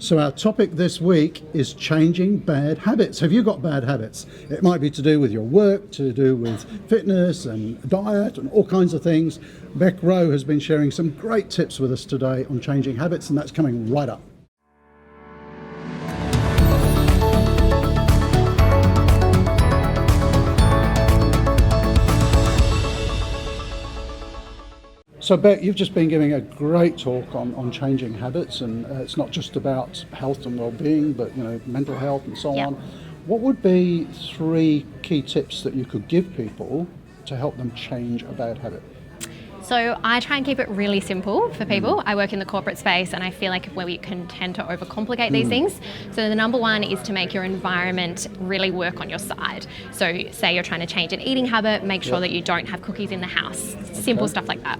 So our topic this week is changing bad habits. Have you got bad habits? It might be to do with your work, to do with fitness and diet and all kinds of things. Beck Rowe has been sharing some great tips with us today on changing habits, and that's coming right up. So Beck, you've just been giving a great talk on changing habits, and it's not just about health and well-being, but mental health and so on. What would be 3 key tips that you could give people to help them change a bad habit? So I try and keep it really simple for people. I work in the corporate space and I feel like we can tend to overcomplicate these things. So the number one is to make your environment really work on your side. So say you're trying to change an eating habit, make sure that you don't have cookies in the house. Simple stuff like that.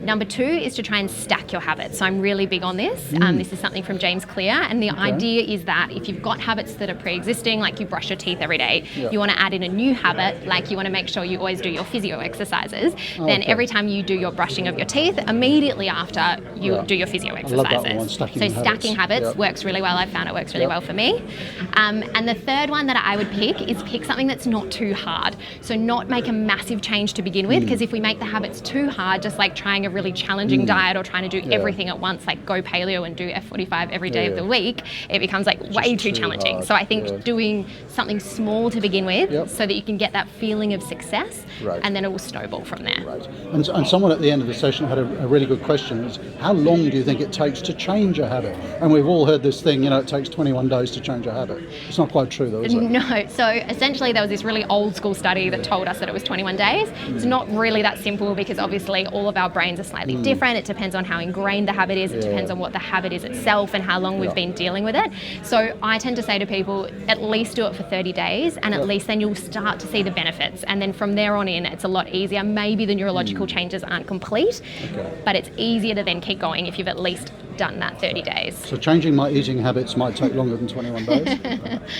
Number 2 is to try and stack your habits. So I'm really big on this. This is something from James Clear, and the idea is that if you've got habits that are pre-existing, like you brush your teeth every day, you want to add in a new habit, like you want to make sure you always do your physio exercises, then every time you do your brushing of your teeth, immediately after you do your physio exercises. I love that one, stacking habits works really well. I've found it works really well for me. And the third one that I would pick something that's not too hard. So not make a massive change to begin with, because if we make the habits too hard, just like trying a really challenging diet or trying to do everything at once, like go paleo and do F45 every day of the week, it becomes like way too challenging. Hard. So I think doing something small to begin with so that you can get that feeling of success, and then it will snowball from there. And someone at the end of the session had a really good question. Is how long do you think it takes to change a habit? And we've all heard this thing, it takes 21 days to change a habit. It's not quite true though, is it? No. So essentially there was this really old school study that told us that it was 21 days. It's not really that simple, because obviously all of our brains are slightly different. It depends on how ingrained the habit is. It depends on what the habit is itself and how long we've been dealing with it. So I tend to say to people, at least do it for 30 days, and at least then you'll start to see the benefits. And then from there on in, it's a lot easier. Maybe the neurological changes aren't complete, but it's easier to then keep going if you've at least done that 30 days. So changing my eating habits might take longer than 21 days.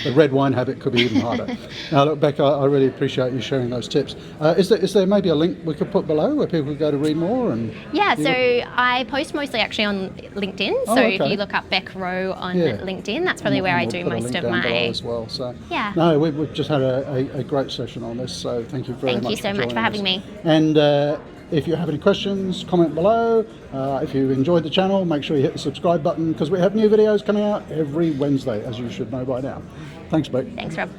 The red wine habit could be even harder. Now look, Beck, I really appreciate you sharing those tips. Is there maybe a link we could put below where people could go to read more? So I post mostly actually on LinkedIn. If you look up Beck Rowe on LinkedIn, that's probably where I do most of my... as well. So no, we've just had a great session on this, so thank you very much. Thank you so much for having me. And if you have any questions, comment below. If you enjoyed the channel, make sure you hit the subscribe button, because we have new videos coming out every Wednesday, as you should know by now. Thanks, Beck. Thanks, Rob.